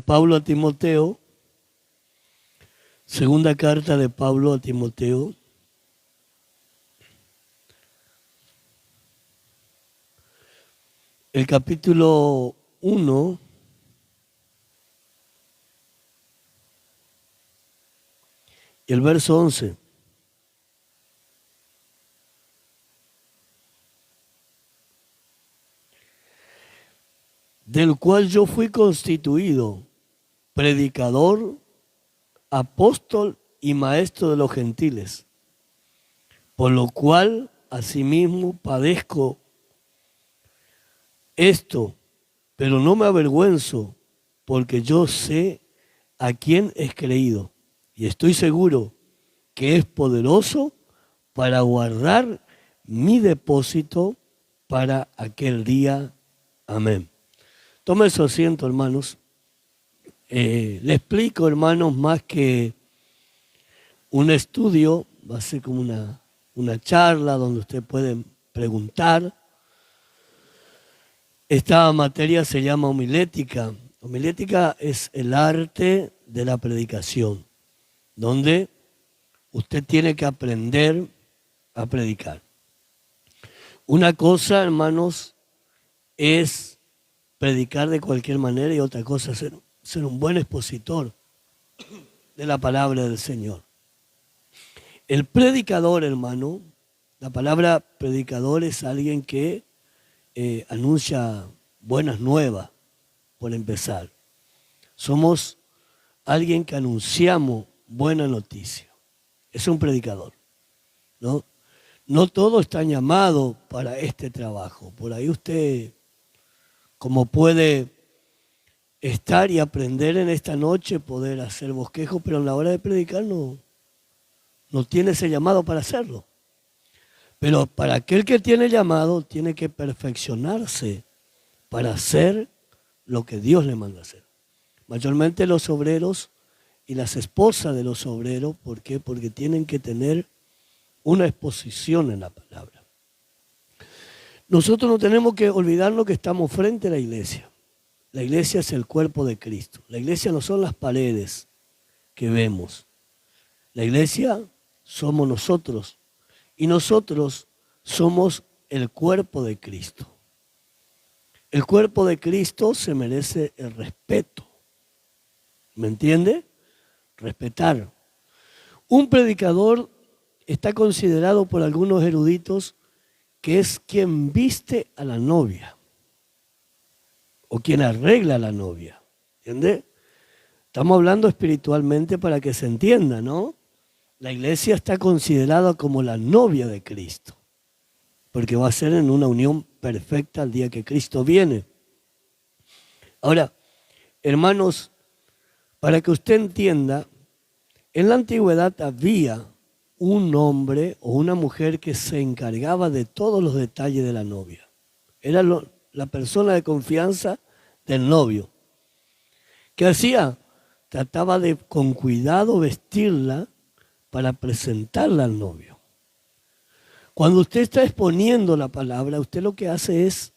Pablo a Timoteo, segunda carta de Pablo a Timoteo, el capítulo 1, y el verso 11. Del cual yo fui constituido predicador, apóstol y maestro de los gentiles, por lo cual asimismo padezco esto, pero no me avergüenzo, porque yo sé a quién he creído y estoy seguro que es poderoso para guardar mi depósito para aquel día. Amén. Tome su asiento, hermanos. Le explico, hermanos, más que un estudio, va a ser como una charla donde usted puede preguntar. Esta materia se llama homilética. Homilética es el arte de la predicación, donde usted tiene que aprender a predicar. Una cosa, hermanos, es predicar de cualquier manera y otra cosa es ser un buen expositor de la palabra del Señor. El predicador, hermano, la palabra predicador es alguien que anuncia buenas nuevas, por empezar. Somos alguien que anunciamos buena noticia. Es un predicador, ¿no? No todos están llamados para este trabajo. Por ahí usted, como puede estar y aprender en esta noche, poder hacer bosquejo, pero en la hora de predicar no tiene ese llamado para hacerlo. Pero para aquel que tiene llamado, tiene que perfeccionarse para hacer lo que Dios le manda hacer. Mayormente los obreros y las esposas de los obreros, ¿por qué? Porque tienen que tener una exposición en la palabra. Nosotros no tenemos que olvidarnos que estamos frente a la iglesia. La iglesia es el cuerpo de Cristo. La iglesia no son las paredes que vemos. La iglesia somos nosotros. Y nosotros somos el cuerpo de Cristo. El cuerpo de Cristo se merece el respeto. ¿Me entiende? Respetar. Un predicador está considerado por algunos eruditos que es quien viste a la novia o quien arregla a la novia. ¿Entiende? Estamos hablando espiritualmente para que se entienda, ¿no? La iglesia está considerada como la novia de Cristo, porque va a ser en una unión perfecta el día que Cristo viene. Ahora, hermanos, para que usted entienda, en la antigüedad había un hombre o una mujer que se encargaba de todos los detalles de la novia. Era la persona de confianza del novio. ¿Qué hacía? Trataba de con cuidado vestirla para presentarla al novio. Cuando usted está exponiendo la palabra, usted lo que hace es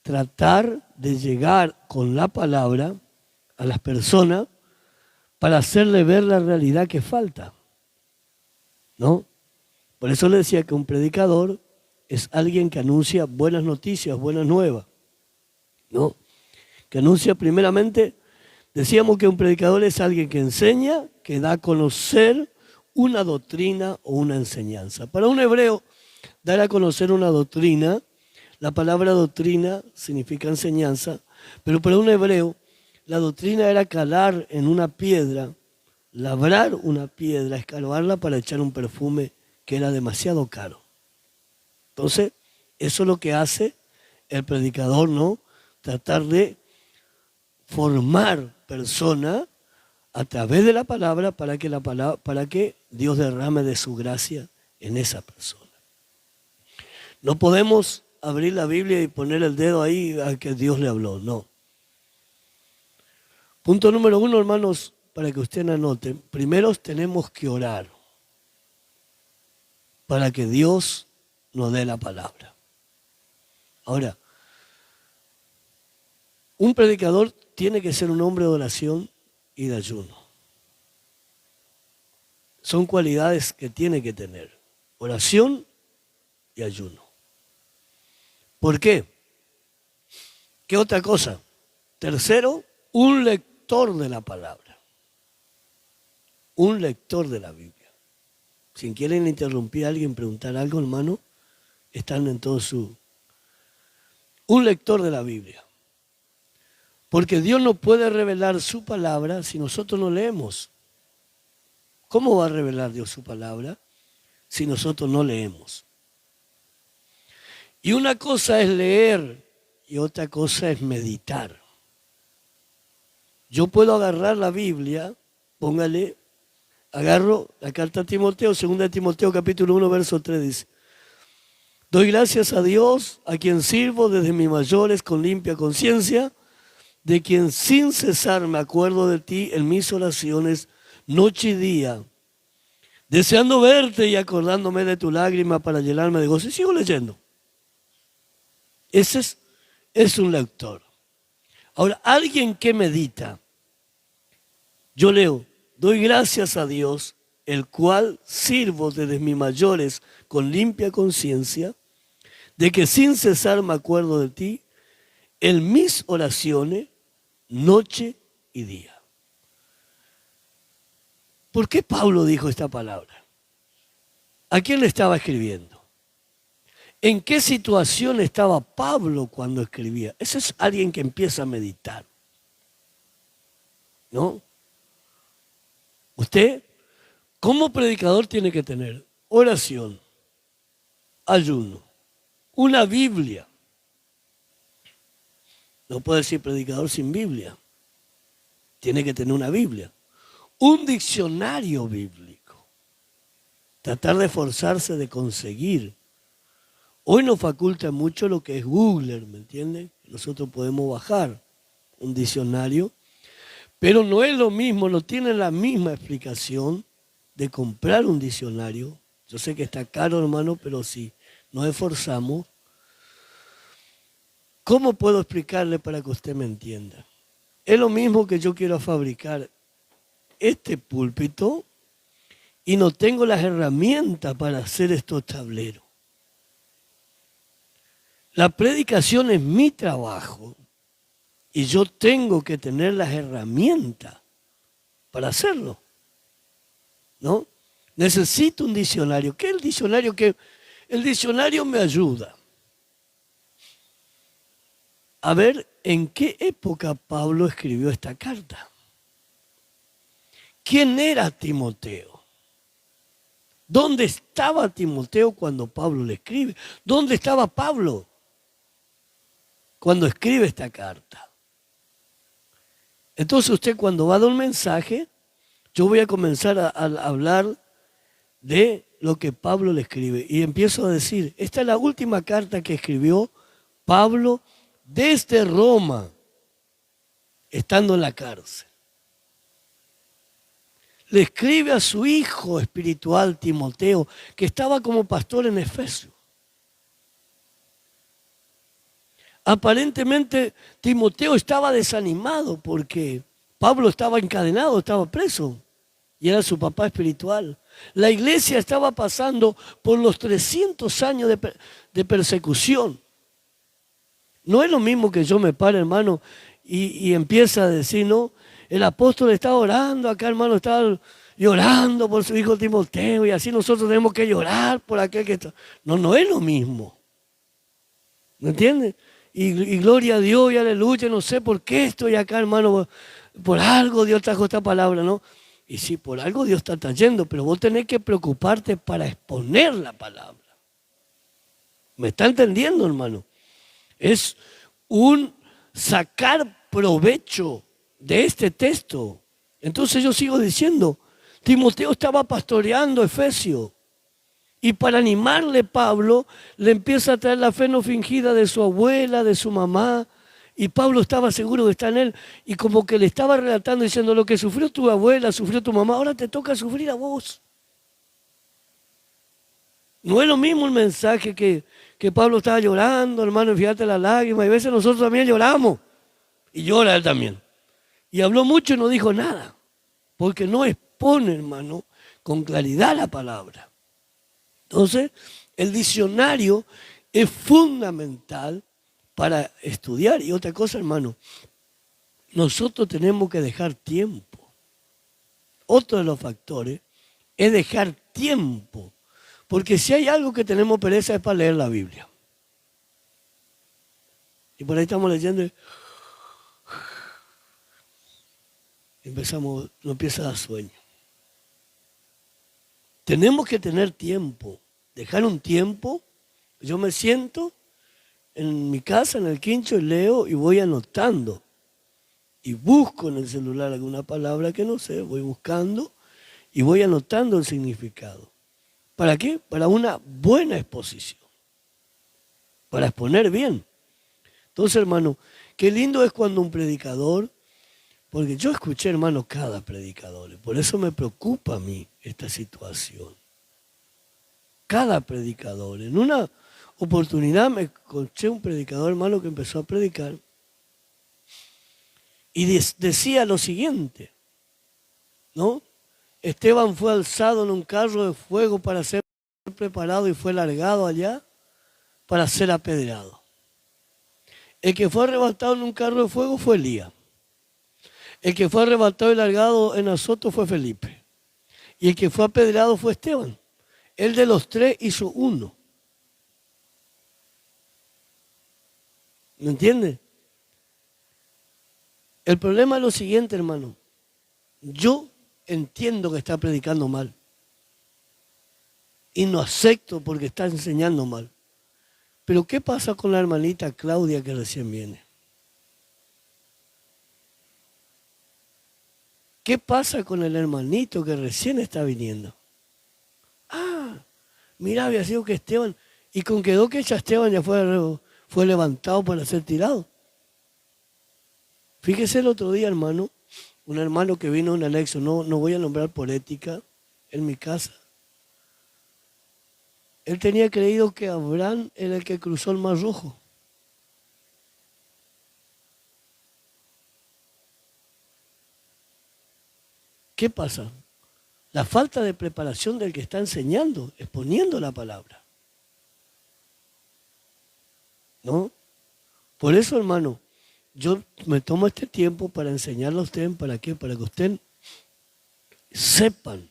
tratar de llegar con la palabra a las personas para hacerle ver la realidad que falta, ¿no? Por eso le decía que un predicador es alguien que anuncia buenas noticias, buenas nuevas, ¿no? Que anuncia primeramente, decíamos que un predicador es alguien que enseña, que da a conocer una doctrina o una enseñanza. Para un hebreo, dar a conocer una doctrina, la palabra doctrina significa enseñanza, pero para un hebreo, la doctrina era calar en una piedra, labrar una piedra, escarbarla para echar un perfume que era demasiado caro. Entonces, eso es lo que hace el predicador, ¿no? Tratar de formar personas a través de la palabra para que Dios derrame de su gracia en esa persona. No podemos abrir la Biblia y poner el dedo ahí a que Dios le habló, no. Punto número 1, hermanos, para que usted anote. Primero tenemos que orar para que Dios nos dé la palabra. Ahora, Un predicador tiene que ser un hombre de oración y de ayuno. Son cualidades que tiene que tener. Oración y ayuno. ¿Por qué? ¿Qué otra cosa? Tercero, un lector de la palabra. Un lector de la Biblia. Si quieren interrumpir a alguien, preguntar algo, hermano, están en todo su... Un lector de la Biblia. Porque Dios no puede revelar su palabra si nosotros no leemos. ¿Cómo va a revelar Dios su palabra si nosotros no leemos? Y una cosa es leer y otra cosa es meditar. Yo puedo agarrar la Biblia, póngale, agarro la carta a Timoteo, 2 Timoteo capítulo 1, verso 3 dice: doy gracias a Dios, a quien sirvo desde mis mayores con limpia conciencia, de quien sin cesar me acuerdo de ti en mis oraciones noche y día, deseando verte y acordándome de tu lágrima para llenarme de gozo. Y sigo leyendo. Ese es un lector. Ahora, alguien que medita, yo leo, doy gracias a Dios, el cual sirvo desde mis mayores con limpia conciencia, de que sin cesar me acuerdo de ti en mis oraciones, noche y día. ¿Por qué Pablo dijo esta palabra? ¿A quién le estaba escribiendo? ¿En qué situación estaba Pablo cuando escribía? Ese es alguien que empieza a meditar, ¿no? Usted, como predicador, tiene que tener oración, ayuno, una Biblia. No puede decir predicador sin Biblia. Tiene que tener una Biblia. Un diccionario bíblico. Tratar de esforzarse de conseguir. Hoy nos faculta mucho lo que es Google, ¿me entienden? Nosotros podemos bajar un diccionario, pero no es lo mismo, no tiene la misma explicación de comprar un diccionario. Yo sé que está caro, hermano, pero si nos esforzamos, ¿cómo puedo explicarle para que usted me entienda? Es lo mismo que yo quiero fabricar este púlpito y no tengo las herramientas para hacer estos tableros. La predicación es mi trabajo y yo tengo que tener las herramientas para hacerlo, ¿no? Necesito un diccionario. ¿Qué es el diccionario? El diccionario me ayuda a ver en qué época Pablo escribió esta carta. ¿Quién era Timoteo? ¿Dónde estaba Timoteo cuando Pablo le escribe? ¿Dónde estaba Pablo cuando escribe esta carta? Entonces usted cuando va a dar un mensaje, yo voy a comenzar a hablar de lo que Pablo le escribe. Y empiezo a decir, esta es la última carta que escribió Pablo desde Roma, estando en la cárcel. Le escribe a su hijo espiritual Timoteo, que estaba como pastor en Efesio. Aparentemente Timoteo estaba desanimado porque Pablo estaba encadenado, estaba preso y era su papá espiritual. La iglesia estaba pasando por los 300 años de persecución. No es lo mismo que yo me pare, hermano, y empieza a decir, no, el apóstol está orando, acá hermano está llorando por su hijo Timoteo y así nosotros tenemos que llorar por aquel que está. No, no es lo mismo. ¿Me entiendes? Y gloria a Dios y aleluya, no sé por qué estoy acá, hermano, por algo Dios trajo esta palabra, ¿no? Y sí, por algo Dios está trayendo, pero vos tenés que preocuparte para exponer la palabra. ¿Me está entendiendo, hermano? Es un sacar provecho de este texto. Entonces yo sigo diciendo, Timoteo estaba pastoreando Efesio. Y para animarle, Pablo le empieza a traer la fe no fingida de su abuela, de su mamá. Y Pablo estaba seguro que está en él. Y como que le estaba relatando, diciendo, lo que sufrió tu abuela, sufrió tu mamá, ahora te toca sufrir a vos. No es lo mismo el mensaje que Pablo estaba llorando, hermano, fíjate la lágrima. Y a veces nosotros también lloramos. Y llora él también. Y habló mucho y no dijo nada, porque no expone, hermano, con claridad la palabra. Entonces, el diccionario es fundamental para estudiar. Y otra cosa, hermano, nosotros tenemos que dejar tiempo. Otro de los factores es dejar tiempo. Porque si hay algo que tenemos pereza es para leer la Biblia. Y por ahí estamos leyendo y nos empieza a dar sueño. Tenemos que tener tiempo, dejar un tiempo. Yo me siento en mi casa, en el quincho, y leo y voy anotando. Y busco en el celular alguna palabra que no sé, voy buscando y voy anotando el significado. ¿Para qué? Para una buena exposición. Para exponer bien. Entonces, hermano, qué lindo es cuando un predicador, porque yo escuché, hermano, cada predicador, por eso me preocupa a mí esta situación. Cada predicador. En una oportunidad me escuché un predicador, hermano, que empezó a predicar y decía lo siguiente, ¿no? Esteban fue alzado en un carro de fuego para ser preparado y fue largado allá para ser apedreado. El que fue arrebatado en un carro de fuego fue Elías. El que fue arrebatado y largado en azoto fue Felipe. Y el que fue apedreado fue Esteban. Él de los tres hizo uno. ¿Me entiende? El problema es lo siguiente, hermano. Yo entiendo que está predicando mal. Y no acepto porque está enseñando mal. Pero ¿qué pasa con la hermanita Claudia que recién viene? ¿Qué pasa con el hermanito que recién está viniendo? Ah, mira, había sido que Esteban, y con quedó que ya Esteban ya fue levantado para ser tirado. Fíjese el otro día, hermano, un hermano que vino a un anexo, no voy a nombrar por ética, en mi casa. Él tenía creído que Abraham era el que cruzó el Mar Rojo. ¿Qué pasa? La falta de preparación del que está enseñando, exponiendo la palabra. ¿No? Por eso, hermano, yo me tomo este tiempo para enseñarle a ustedes, ¿para qué? Para que ustedes sepan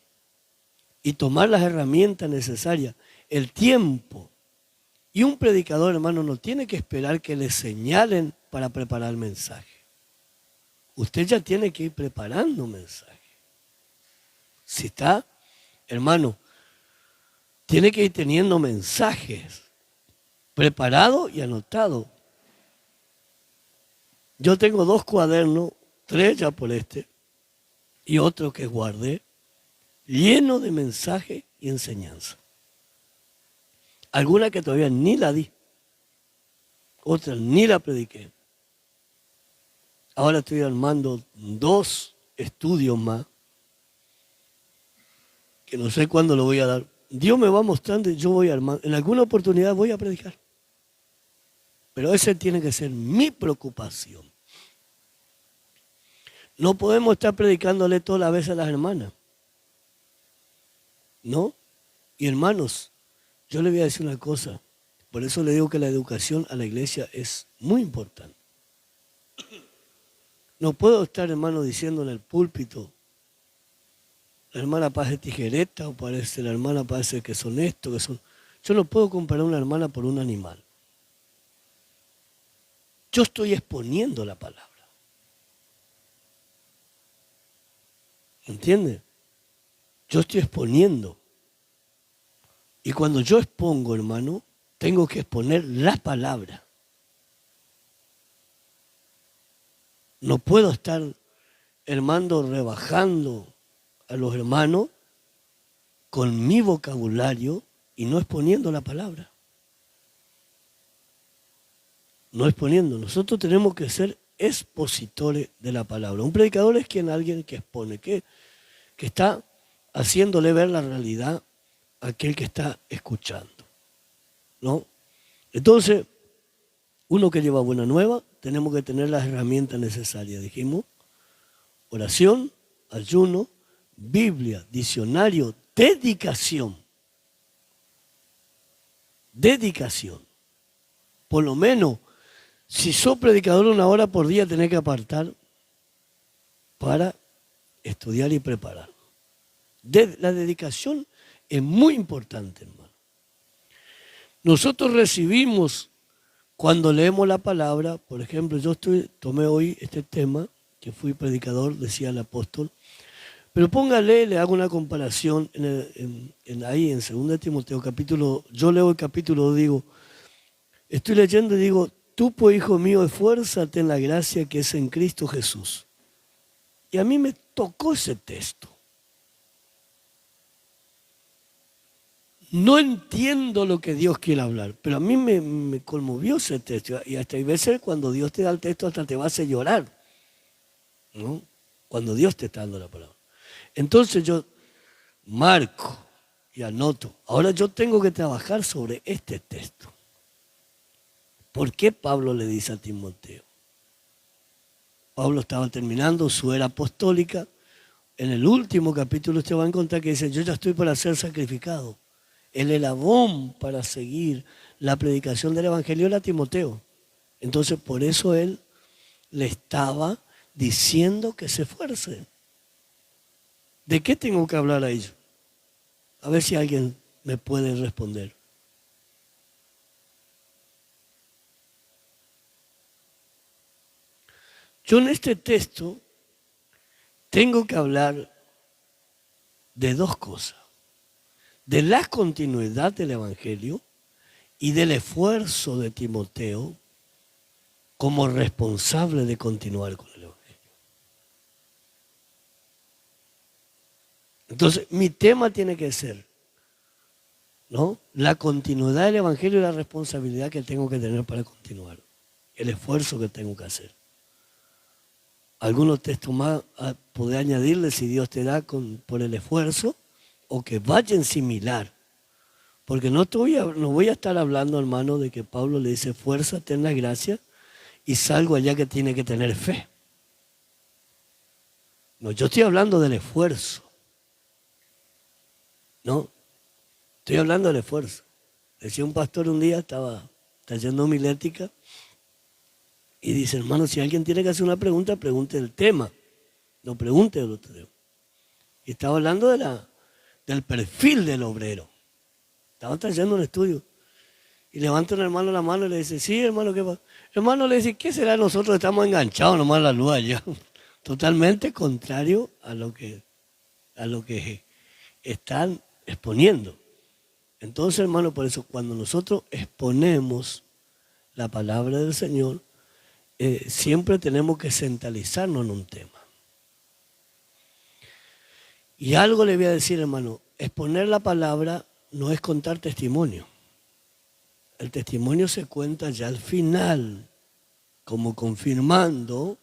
y tomar las herramientas necesarias, el tiempo. Y un predicador, hermano, no tiene que esperar que le señalen para preparar el mensaje. Usted ya tiene que ir preparando un mensaje. Si está, hermano, tiene que ir teniendo mensajes preparados y anotados. Yo tengo 2 cuadernos, 3 ya por este, y otro que guardé, lleno de mensajes y enseñanza. Alguna que todavía ni la di, otra ni la prediqué. Ahora estoy armando 2 estudios más, que no sé cuándo lo voy a dar. Dios me va mostrando y yo voy armando. En alguna oportunidad voy a predicar. Pero esa tiene que ser mi preocupación. No podemos estar predicándole toda la vez a las hermanas. ¿No? Y hermanos, yo le voy a decir una cosa. Por eso le digo que la educación a la iglesia es muy importante. No puedo estar, hermano, diciendo en el púlpito, la hermana parece tijereta o parece, la hermana parece que son esto, que son... Yo no puedo comparar a una hermana por un animal. Yo estoy exponiendo la palabra. ¿Entiende? Yo estoy exponiendo. Y cuando yo expongo, hermano, tengo que exponer la palabra. No puedo estar, hermano, rebajando a los hermanos con mi vocabulario y no exponiendo la palabra. No exponiendo. Nosotros tenemos que ser expositores de la palabra. Un predicador es alguien que expone, que está haciéndole ver la realidad a aquel que está escuchando. ¿No? Entonces, uno que lleva buena nueva tenemos que tener las herramientas necesarias. Dijimos, oración, ayuno, Biblia, diccionario, dedicación. Dedicación. Por lo menos, si sos predicador 1 hora por día, tenés que apartar para estudiar y preparar. La dedicación es muy importante, hermano. Nosotros recibimos, cuando leemos la palabra, por ejemplo, tomé hoy este tema, que fui predicador, decía el apóstol, pero póngale, le hago una comparación ahí en 2 Timoteo capítulo, yo leo el capítulo, digo, estoy leyendo y digo, tú pues hijo mío, esfuérzate en la gracia que es en Cristo Jesús. Y a mí me tocó ese texto. No entiendo lo que Dios quiere hablar, pero a mí me conmovió ese texto. Y hasta hay veces cuando Dios te da el texto hasta te va a hacer llorar, ¿no? Cuando Dios te está dando la palabra. Entonces yo marco y anoto. Ahora yo tengo que trabajar sobre este texto. ¿Por qué Pablo le dice a Timoteo? Pablo estaba terminando su era apostólica. En el último capítulo usted va a encontrar que dice, yo ya estoy para ser sacrificado. El eslabón para seguir la predicación del Evangelio era Timoteo. Entonces por eso él le estaba diciendo que se esfuerce. ¿De qué tengo que hablar a ellos? A ver si alguien me puede responder. Yo en este texto tengo que hablar de dos cosas. De la continuidad del Evangelio y del esfuerzo de Timoteo como responsable de continuar con el Evangelio. Entonces, mi tema tiene que ser, ¿no?, la continuidad del Evangelio y la responsabilidad que tengo que tener para continuar, el esfuerzo que tengo que hacer. Algunos textos más poder añadirle si Dios te da por el esfuerzo o que vayan similar. Porque no voy a estar hablando, hermano, de que Pablo le dice fuerza, ten la gracia y salgo allá que tiene que tener fe. No, yo estoy hablando del esfuerzo. No, estoy hablando del esfuerzo. Decía un pastor un día, estaba trayendo homilética y dice, hermano, si alguien tiene que hacer una pregunta, pregunte el tema, no pregunte el otro tema. Y estaba hablando del perfil del obrero. Estaba trayendo un estudio. Y levanta un hermano la mano y le dice, sí, hermano, ¿qué pasa? El hermano le dice, ¿qué será? Nosotros estamos enganchados nomás a la luz allá. Totalmente contrario a lo que están exponiendo. Entonces, hermano, por eso cuando nosotros exponemos la palabra del Señor, siempre tenemos que centralizarnos en un tema. Y algo le voy a decir, hermano, exponer la palabra no es contar testimonio. El testimonio se cuenta ya al final, como confirmando,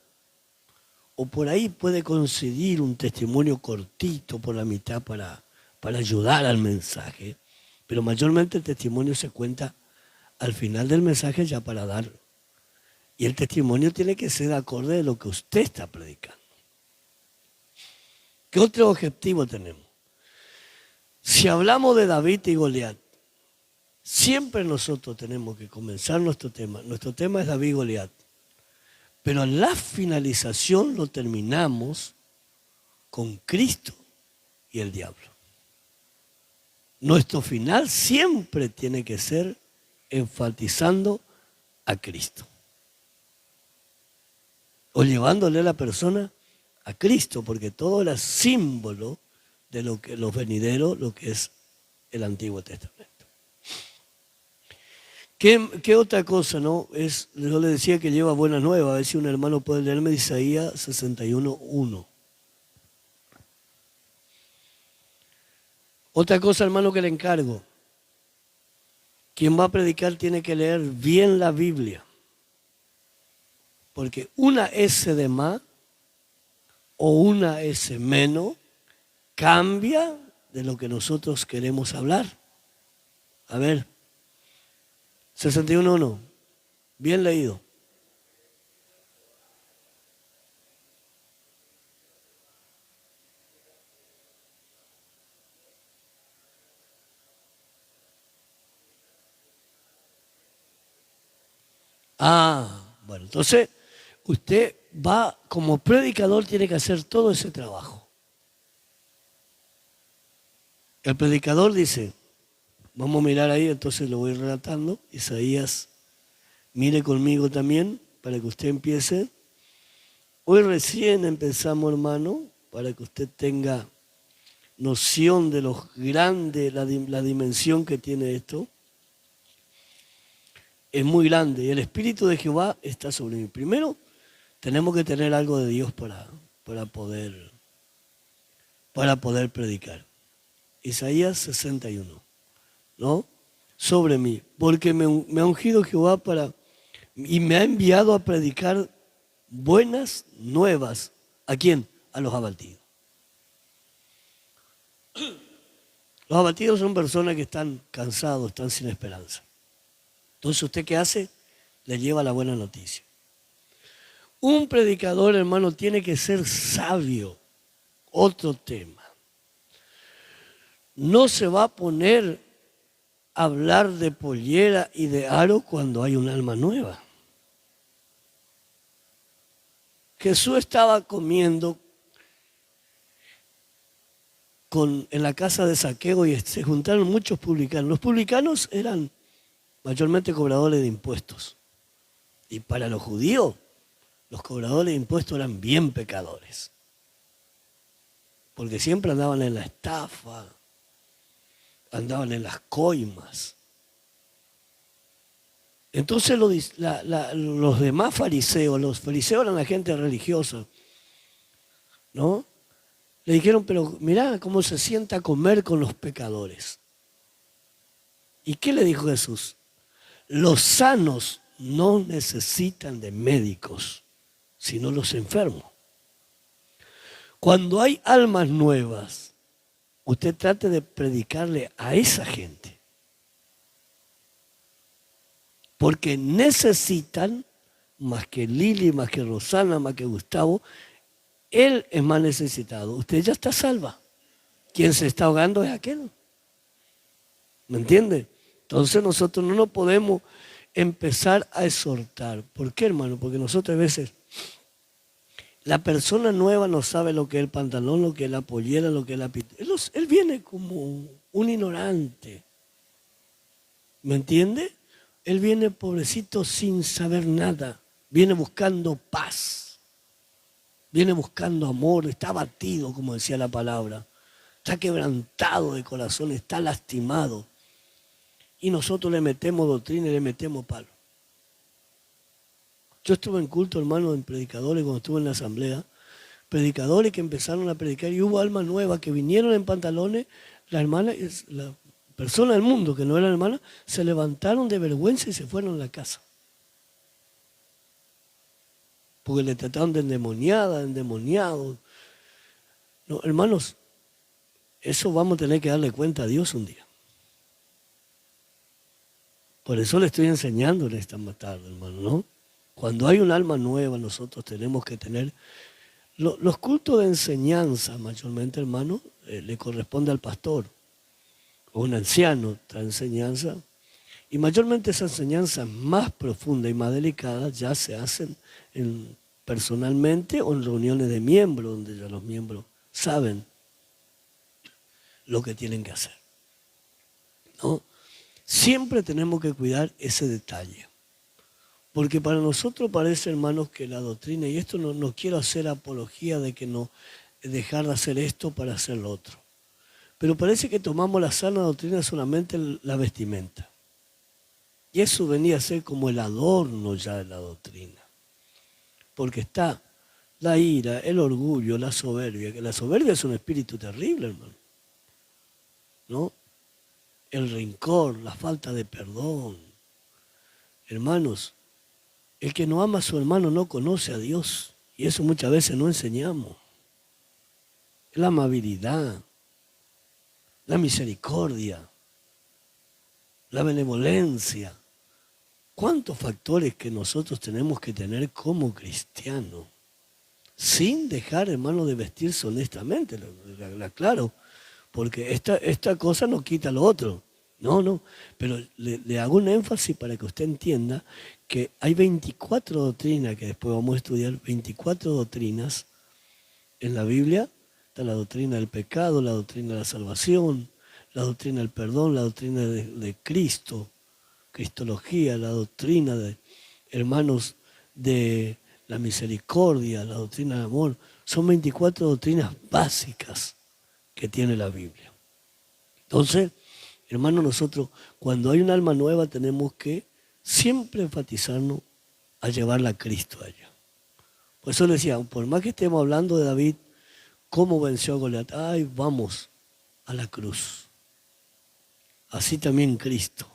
o por ahí puede coincidir un testimonio cortito por la mitad para ayudar al mensaje, pero mayormente el testimonio se cuenta al final del mensaje ya para dar. Y el testimonio tiene que ser acorde de lo que usted está predicando. ¿Qué otro objetivo tenemos? Si hablamos de David y Goliat, siempre nosotros tenemos que comenzar nuestro tema. Nuestro tema es David y Goliat. Pero en la finalización lo terminamos con Cristo y el diablo. Nuestro final siempre tiene que ser enfatizando a Cristo. O llevándole a la persona a Cristo, porque todo era símbolo de los venideros, lo que es el Antiguo Testamento. ¿Qué otra cosa, no? Yo le decía que lleva buenas nuevas, a ver si un hermano puede leerme Isaías 61:1. Otra cosa, hermano, que le encargo. Quien va a predicar tiene que leer bien la Biblia. Porque una S de más o una S menos cambia de lo que nosotros queremos hablar. A ver, 61:1, bien leído. Bueno, entonces usted va, como predicador, tiene que hacer todo ese trabajo. El predicador dice, vamos a mirar ahí, entonces lo voy relatando. Isaías, mire conmigo también, para que usted empiece. Hoy recién empezamos, hermano, para que usted tenga noción de lo grande, la dimensión que tiene esto. Es muy grande y el Espíritu de Jehová está sobre mí. Primero, tenemos que tener algo de Dios para poder predicar. Isaías 61, ¿no? Sobre mí, porque me ha ungido Jehová y me ha enviado a predicar buenas nuevas. ¿A quién? A los abatidos. Los abatidos son personas que están cansados, están sin esperanza. Entonces, ¿usted qué hace? Le lleva la buena noticia. Un predicador, hermano, tiene que ser sabio. Otro tema. No se va a poner a hablar de pollera y de aro cuando hay un alma nueva. Jesús estaba comiendo en la casa de Zaqueo y se juntaron muchos publicanos. Los publicanos eran mayormente cobradores de impuestos. Y para los judíos, los cobradores de impuestos eran bien pecadores. Porque siempre andaban en la estafa, andaban en las coimas. Entonces los demás fariseos, los fariseos eran la gente religiosa, ¿no? Le dijeron, pero mirá cómo se sienta a comer con los pecadores. ¿Y qué le dijo Jesús? Los sanos no necesitan de médicos, sino los enfermos. Cuando hay almas nuevas, usted trate de predicarle a esa gente. Porque necesitan, más que Lili, más que Rosana, más que Gustavo, él es más necesitado. Usted ya está salva. Quien se está ahogando es aquel. ¿Me entiende? Entonces nosotros no nos podemos empezar a exhortar. ¿Por qué, hermano? Porque nosotros a veces, la persona nueva no sabe lo que es el pantalón, lo que es la pollera, lo que es la pintura. Él viene como un ignorante. ¿Me entiende? Él viene pobrecito sin saber nada. Viene buscando paz. Viene buscando amor, está abatido, como decía la palabra. Está quebrantado de corazón, está lastimado. Y nosotros le metemos doctrina y le metemos palo. Yo estuve en culto, hermano, en predicadores, cuando estuve en la asamblea. Predicadores que empezaron a predicar y hubo almas nuevas que vinieron en pantalones. La hermana, la persona del mundo que no era hermana, se levantaron de vergüenza y se fueron a la casa. Porque le trataron de endemoniada, endemoniado. No, hermanos, eso vamos a tener que darle cuenta a Dios un día. Por eso le estoy enseñando en esta tarde, hermano, ¿no? Cuando hay un alma nueva, nosotros tenemos que tener... Los cultos de enseñanza, mayormente, hermano, le corresponde al pastor o un anciano, esta enseñanza. Y mayormente esa enseñanza más profunda y más delicada ya se hacen personalmente o en reuniones de miembros, donde ya los miembros saben lo que tienen que hacer, ¿no? Siempre tenemos que cuidar ese detalle. Porque para nosotros parece, hermanos, que la doctrina, y esto no quiero hacer apología de que no dejar de hacer esto para hacer lo otro. Pero parece que tomamos la sana doctrina solamente la vestimenta. Y eso venía a ser como el adorno ya de la doctrina. Porque está la ira, el orgullo, la soberbia. Que la soberbia es un espíritu terrible, hermano, ¿no? El rencor, la falta de perdón. Hermanos, el que no ama a su hermano no conoce a Dios. Y eso muchas veces no enseñamos. La amabilidad, la misericordia, la benevolencia. ¿Cuántos factores que nosotros tenemos que tener como cristianos? Sin dejar, hermano, de vestirse honestamente, claro. Porque esta cosa no quita lo otro. No, no, pero le hago un énfasis para que usted entienda que hay 24 doctrinas, que después vamos a estudiar, 24 doctrinas en la Biblia. Está la doctrina del pecado, la doctrina de la salvación, la doctrina del perdón, la doctrina de Cristo, cristología, la doctrina de hermanos de la misericordia, la doctrina del amor. Son 24 doctrinas básicas que tiene la Biblia. Entonces, hermanos, nosotros cuando hay un alma nueva tenemos que siempre enfatizarnos a llevarla a Cristo allá. Por eso le decía, por más que estemos hablando de David, cómo venció a Goliat, ay, vamos a la cruz. Así también Cristo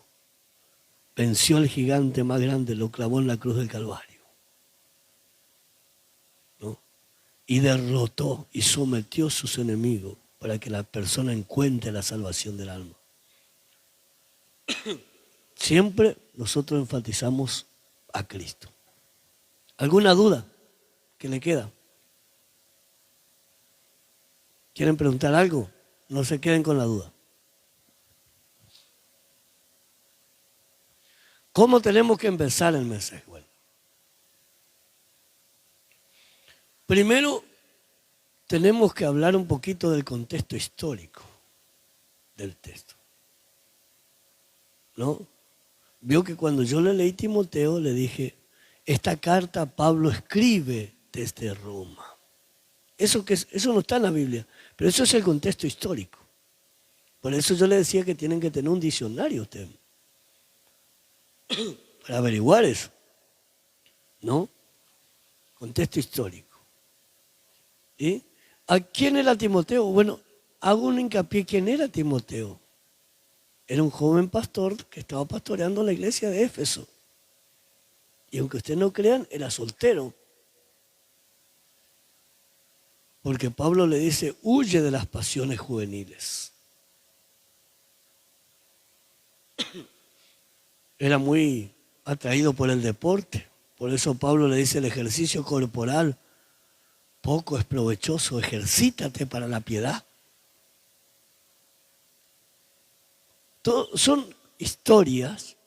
venció al gigante más grande, lo clavó en la cruz del Calvario, ¿no? Y derrotó y sometió a sus enemigos para que la persona encuentre la salvación del alma. Siempre nosotros enfatizamos a Cristo. ¿Alguna duda que le queda? ¿Quieren preguntar algo? No se queden con la duda. ¿Cómo tenemos que empezar el mensaje? Bueno, primero tenemos que hablar un poquito del contexto histórico del texto, ¿no? Vio que cuando yo le leí Timoteo, le dije, esta carta Pablo escribe desde Roma. Eso no está en la Biblia, pero eso es el contexto histórico. Por eso yo le decía que tienen que tener un diccionario ustedes para averiguar eso, ¿no? Contexto histórico. ¿Y a quién era Timoteo? Bueno, hago un hincapié, ¿quién era Timoteo? Era un joven pastor que estaba pastoreando la iglesia de Éfeso. Y aunque ustedes no crean, era soltero. Porque Pablo le dice, huye de las pasiones juveniles. Era muy atraído por el deporte. Por eso Pablo le dice, el ejercicio corporal poco es provechoso, ejercítate para la piedad. Son historias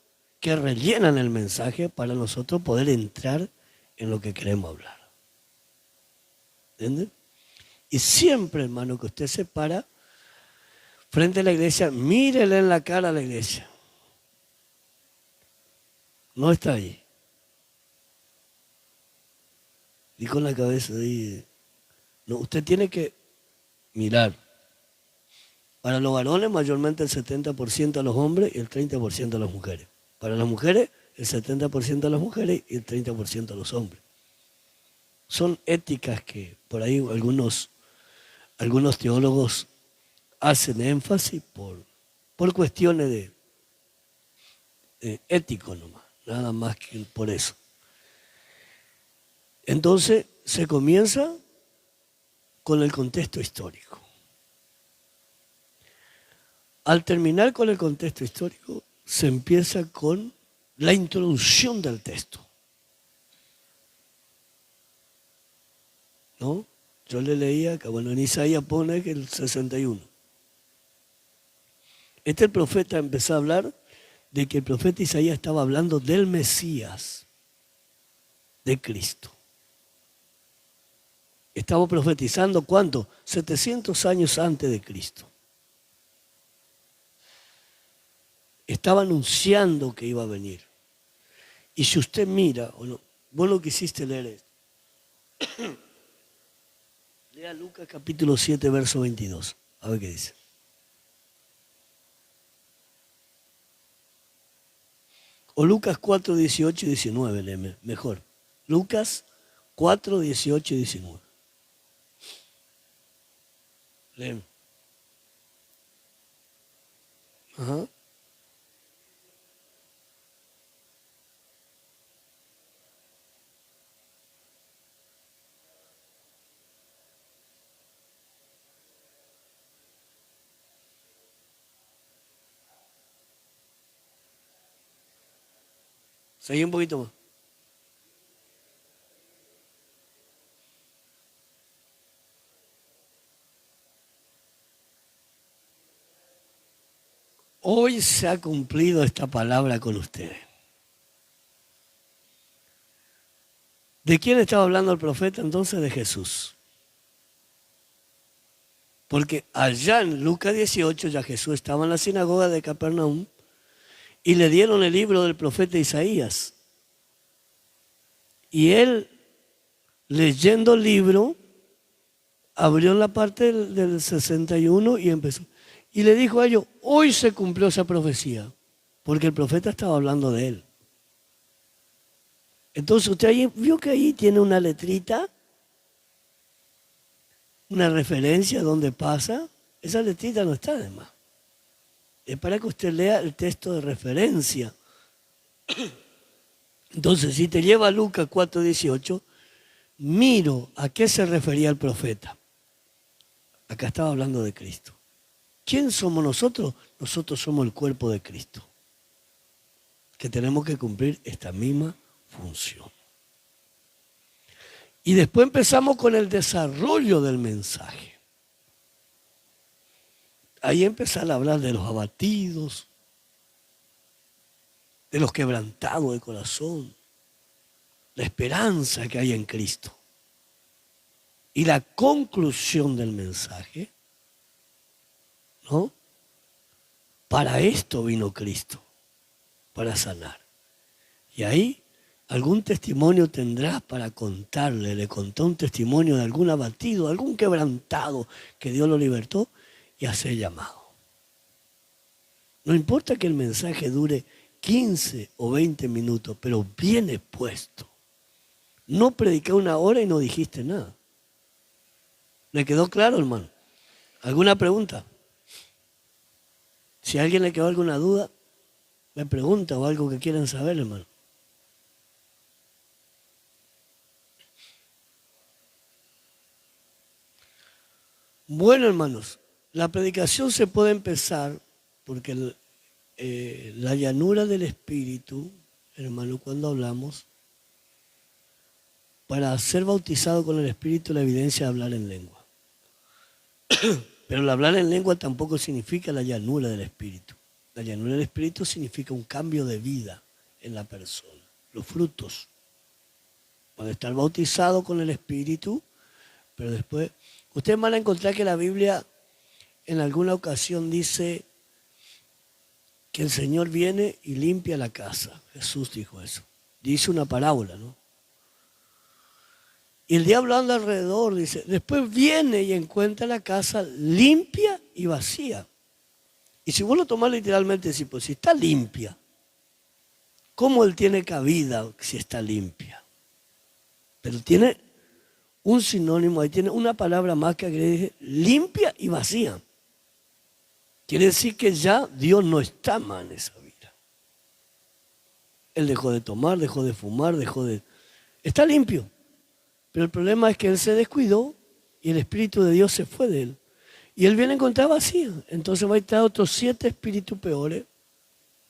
que rellenan el mensaje para nosotros poder entrar en lo que queremos hablar. ¿Entienden? Y siempre, hermano, que usted se para frente a la iglesia, mírele en la cara a la iglesia. No está ahí. Y con la cabeza ahí. No, usted tiene que mirar. Para los varones, mayormente el 70% a los hombres y el 30% a las mujeres. Para las mujeres, el 70% a las mujeres y el 30% a los hombres. Son éticas que por ahí algunos teólogos hacen énfasis por cuestiones de ético nomás, nada más que por eso. Entonces se comienza con el contexto histórico. Al terminar con el contexto histórico, se empieza con la introducción del texto. ¿No? Yo le leía que, bueno, en Isaías pone que el 61. El profeta empezó a hablar de que el profeta Isaías estaba hablando del Mesías, de Cristo. Estaba profetizando, ¿cuánto? 700 años antes de Cristo. Estaba anunciando que iba a venir. Y si usted mira, o no, vos lo quisiste leer esto. Lea Lucas capítulo 7, verso 22. A ver qué dice. O Lucas 4, 18 y 19, léeme, mejor. Lucas 4, 18 y 19. Léeme. Ajá. Seguí un poquito más. Hoy se ha cumplido esta palabra con ustedes. ¿De quién estaba hablando el profeta entonces? De Jesús. Porque allá en Lucas 18 ya Jesús estaba en la sinagoga de Capernaum y le dieron el libro del profeta Isaías. Y él, leyendo el libro, abrió la parte del 61 y empezó. Y le dijo a ellos, hoy se cumplió esa profecía, porque el profeta estaba hablando de él. Entonces usted ahí, vio que ahí tiene una letrita, una referencia donde pasa. Esa letrita no está de más. Es para que usted lea el texto de referencia. Entonces, si te lleva a Lucas 4:18, miro a qué se refería el profeta. Acá estaba hablando de Cristo. ¿Quién somos nosotros? Nosotros somos el cuerpo de Cristo, que tenemos que cumplir esta misma función. Y después empezamos con el desarrollo del mensaje. Ahí empezar a hablar de los abatidos, de los quebrantados de corazón, la esperanza que hay en Cristo. Y la conclusión del mensaje, ¿no? Para esto vino Cristo, para sanar. Y ahí algún testimonio tendrás para contarle. Le contó un testimonio de algún abatido, algún quebrantado que Dios lo libertó y hace llamado. No importa que el mensaje dure 15 o 20 minutos, pero viene puesto. No prediqué 1 hora y no dijiste nada. ¿Le quedó claro, hermano? ¿Alguna pregunta? Si a alguien le quedó alguna duda, me pregunta o algo que quieran saber, hermano. Bueno, hermanos, la predicación se puede empezar porque la llanura del Espíritu, hermano, cuando hablamos, para ser bautizado con el Espíritu, la evidencia de hablar en lengua. Pero el hablar en lengua tampoco significa la llanura del Espíritu. La llanura del Espíritu significa un cambio de vida en la persona. Los frutos. Van a estar bautizados con el Espíritu, pero después... Ustedes van a encontrar que la Biblia en alguna ocasión dice que el Señor viene y limpia la casa. Jesús dijo eso. Dice una parábola, ¿no? Y el diablo anda alrededor, dice. Después viene y encuentra la casa limpia y vacía. Y si vos lo tomás literalmente, decís, pues si está limpia, ¿cómo él tiene cabida si está limpia? Pero tiene un sinónimo, ahí tiene una palabra más que agregue, limpia y vacía. Quiere decir que ya Dios no está más en esa vida. Él dejó de tomar, dejó de fumar, está limpio. Pero el problema es que él se descuidó y el Espíritu de Dios se fue de él. Y él viene a encontrar vacío. Entonces va a estar otros 7 espíritus peores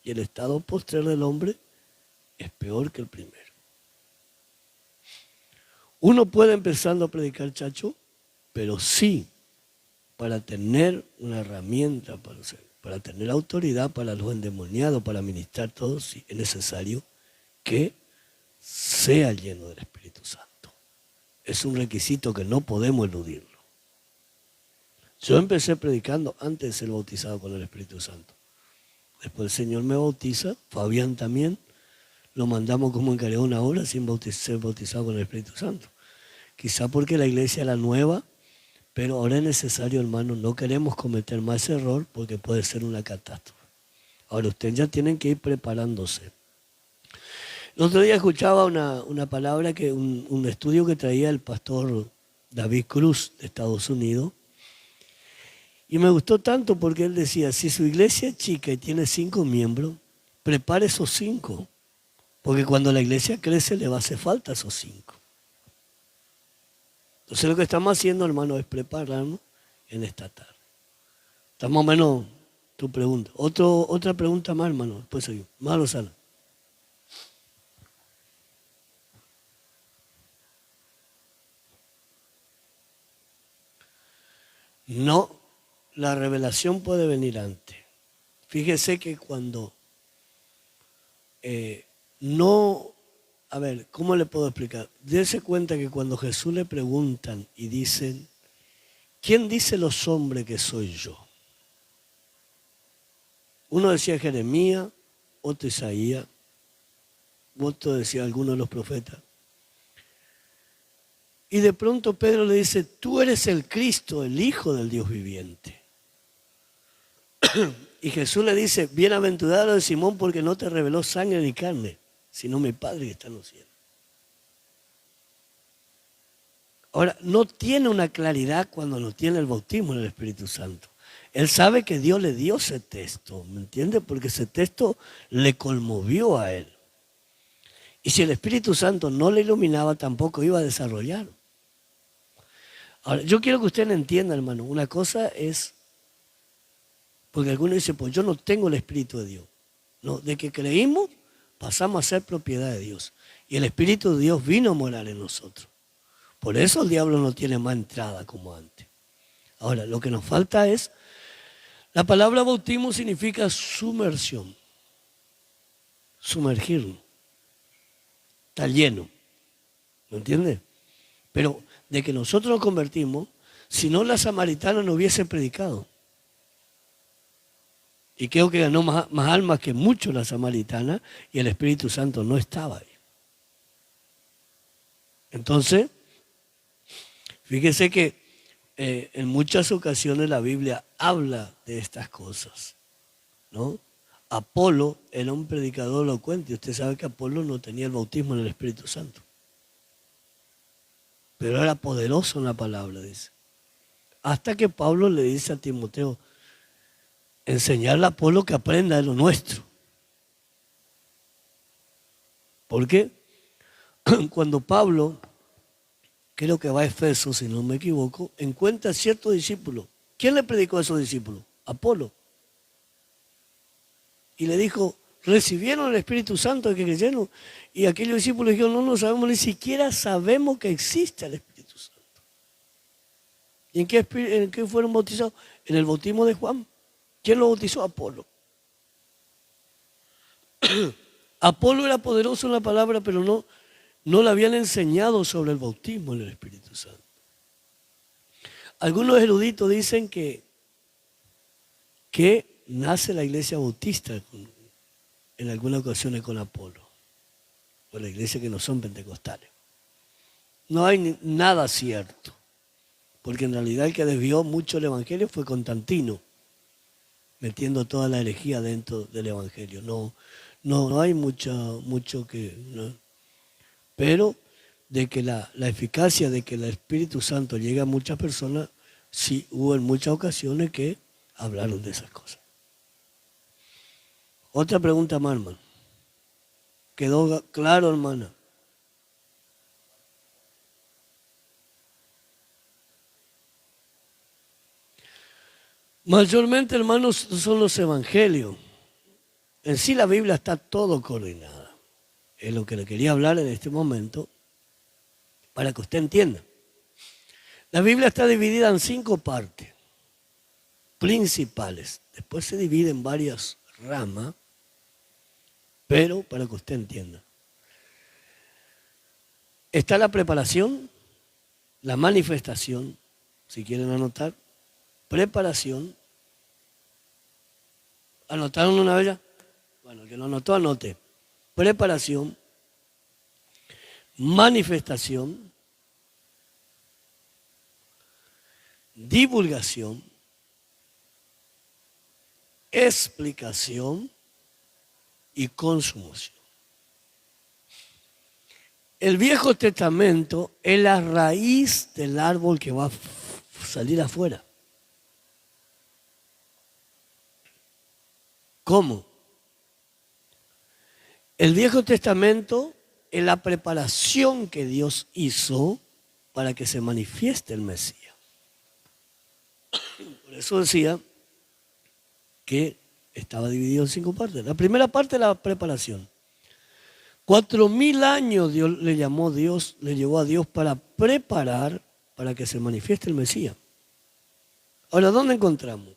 y el estado postrer del hombre es peor que el primero. Uno puede empezando a predicar, chacho, pero sí, para tener una herramienta, para tener autoridad para los endemoniados, para ministrar todo, sí, es necesario que sea lleno del Espíritu Santo. Es un requisito que no podemos eludirlo. Yo empecé predicando antes de ser bautizado con el Espíritu Santo. Después el Señor me bautiza, Fabián también, lo mandamos como encargado 1 hora sin ser bautizado con el Espíritu Santo. Quizá porque la iglesia era nueva, pero ahora es necesario, hermano, no queremos cometer más error porque puede ser una catástrofe. Ahora ustedes ya tienen que ir preparándose. El otro día escuchaba una palabra, un estudio que traía el pastor David Cruz de Estados Unidos, y me gustó tanto porque él decía, si su iglesia es chica y tiene 5 miembros, prepare esos 5, porque cuando la iglesia crece le va a hacer falta esos 5. Entonces lo que estamos haciendo, hermano, es prepararnos en esta tarde. Está más o menos tu pregunta. Otra pregunta más, hermano, después seguimos. Más Rosana. No, la revelación puede venir antes. Fíjese que cuando a ver, ¿cómo le puedo explicar? Dese cuenta que cuando Jesús le preguntan y dicen, ¿quién dice los hombres que soy yo? Uno decía Jeremías, otro Isaías, otro decía alguno de los profetas. Y de pronto Pedro le dice, tú eres el Cristo, el Hijo del Dios viviente. Y Jesús le dice, bienaventurado de Simón porque no te reveló sangre ni carne, sino mi Padre que está en los cielos. Ahora, no tiene una claridad cuando no tiene el bautismo en el Espíritu Santo. Él sabe que Dios le dio ese texto, ¿me entiende? Porque ese texto le conmovió a él. Y si el Espíritu Santo no le iluminaba, tampoco iba a desarrollar. Ahora, yo quiero que usted entienda, hermano, una cosa es, porque algunos dicen, pues yo no tengo el Espíritu de Dios. No, de que creímos, pasamos a ser propiedad de Dios. Y el Espíritu de Dios vino a morar en nosotros. Por eso el diablo no tiene más entrada como antes. Ahora, lo que nos falta es, la palabra bautismo significa sumersión. Sumergirlo. Está lleno. ¿Me entiende? Pero de que nosotros nos convertimos, si no la samaritana no hubiese predicado. Y creo que ganó más almas que mucho la samaritana y el Espíritu Santo no estaba ahí. Entonces, fíjese que en muchas ocasiones la Biblia habla de estas cosas, ¿no? Apolo era un predicador elocuente. Usted sabe que Apolo no tenía el bautismo en el Espíritu Santo. Pero era poderoso en la palabra, dice. Hasta que Pablo le dice a Timoteo, enseñarle a Apolo que aprenda de lo nuestro. ¿Por qué? Cuando Pablo, creo que va a Efesos, si no me equivoco, encuentra a ciertos discípulos. ¿Quién le predicó a esos discípulos? Apolo. Y le dijo, recibieron el Espíritu Santo de que creyeron. Y aquellos discípulos dijeron, no sabemos, ni siquiera sabemos que existe el Espíritu Santo. ¿Y en qué fueron bautizados? En el bautismo de Juan. ¿Quién lo bautizó? Apolo. Apolo era poderoso en la palabra, pero no le habían enseñado sobre el bautismo en el Espíritu Santo. Algunos eruditos dicen que nace la iglesia bautista en algunas ocasiones con Apolo, o la iglesia que no son pentecostales. No hay nada cierto, porque en realidad el que desvió mucho el evangelio fue Constantino, metiendo toda la herejía dentro del evangelio. No hay mucho que... ¿no? Pero de que la eficacia de que el Espíritu Santo llegue a muchas personas, sí hubo en muchas ocasiones que hablaron de esas cosas. Otra pregunta más, hermano. ¿Quedó claro, hermana? Mayormente, hermanos, son los evangelios. En sí la Biblia está todo coordinada. Es lo que le quería hablar en este momento para que usted entienda. La Biblia está dividida en 5 partes principales. Después se divide en varias ramas, pero para que usted entienda. Está la preparación, la manifestación, si quieren anotar, preparación. ¿Anotaron una vez ya? Bueno, el que no anotó, anote. Preparación, manifestación, divulgación, explicación y consumación. El Viejo Testamento es la raíz del árbol que va a salir afuera. ¿Cómo? El Viejo Testamento es la preparación que Dios hizo para que se manifieste el Mesías. Por eso decía que estaba dividido en 5 partes. La primera parte es la preparación. 4000 años Dios le llevó a Dios para preparar para que se manifieste el Mesías. Ahora, ¿dónde encontramos?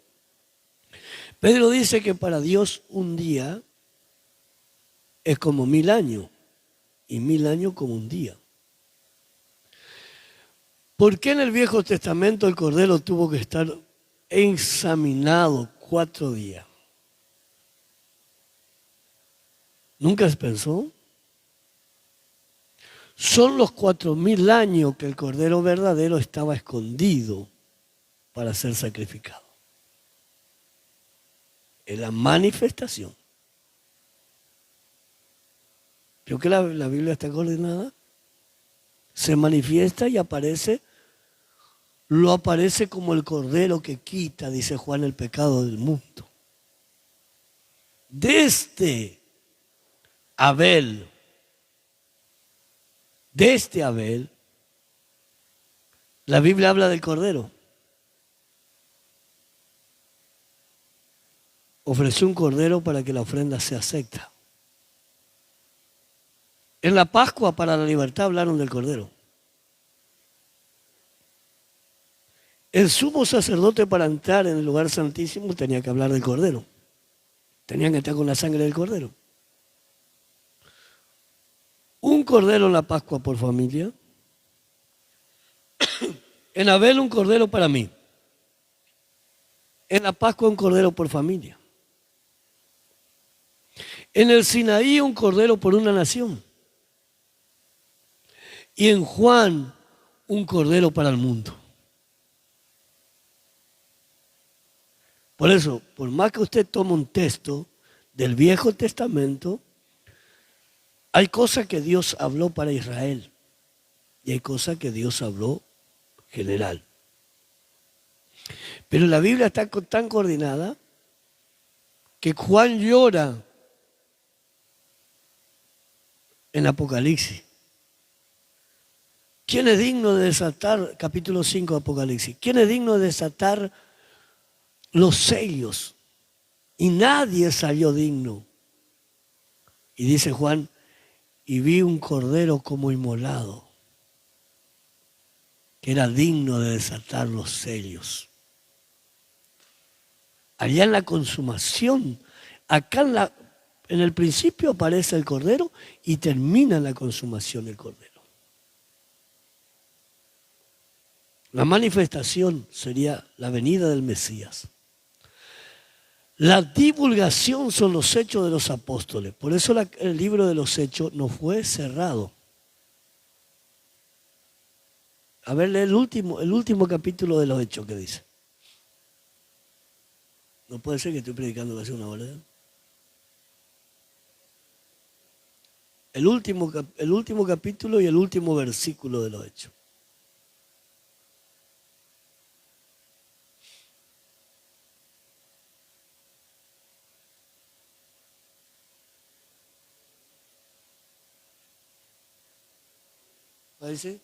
Pedro dice que para Dios un día es como 1000 años y 1000 años como un día. ¿Por qué en el Viejo Testamento el Cordero tuvo que estar examinado 4 días? ¿Nunca se pensó? Son los 4000 años que el Cordero verdadero estaba escondido para ser sacrificado. Es la manifestación. Creo que la Biblia está coordinada. Se manifiesta y aparece. Lo aparece como el Cordero que quita, dice Juan, el pecado del mundo. Desde Abel, la Biblia habla del Cordero. Ofreció un Cordero para que la ofrenda sea acepta. En la Pascua para la libertad hablaron del Cordero. El sumo sacerdote para entrar en el lugar santísimo tenía que hablar del Cordero. Tenían que estar con la sangre del Cordero. Un Cordero en la Pascua por familia. En Abel un Cordero para mí. En la Pascua un Cordero por familia. En el Sinaí un Cordero por una nación. Y en Juan un Cordero para el mundo. Por eso, por más que usted tome un texto del Viejo Testamento, hay cosas que Dios habló para Israel y hay cosas que Dios habló general. Pero la Biblia está tan coordinada que Juan llora en Apocalipsis. ¿Quién es digno de desatar, capítulo 5 de Apocalipsis? ¿Quién es digno de desatar los sellos? Y nadie salió digno. Y dice Juan, y vi un cordero como inmolado, que era digno de desatar los sellos. Allá en la consumación, acá en el principio aparece el cordero y termina en la consumación el cordero. La manifestación sería la venida del Mesías. La divulgación son los hechos de los apóstoles. Por eso el libro de los hechos no fue cerrado. A ver, lee el último capítulo de los hechos que dice. No puede ser que estoy predicando casi una hora. El último capítulo y el último versículo de los hechos. ¿Ahí sí?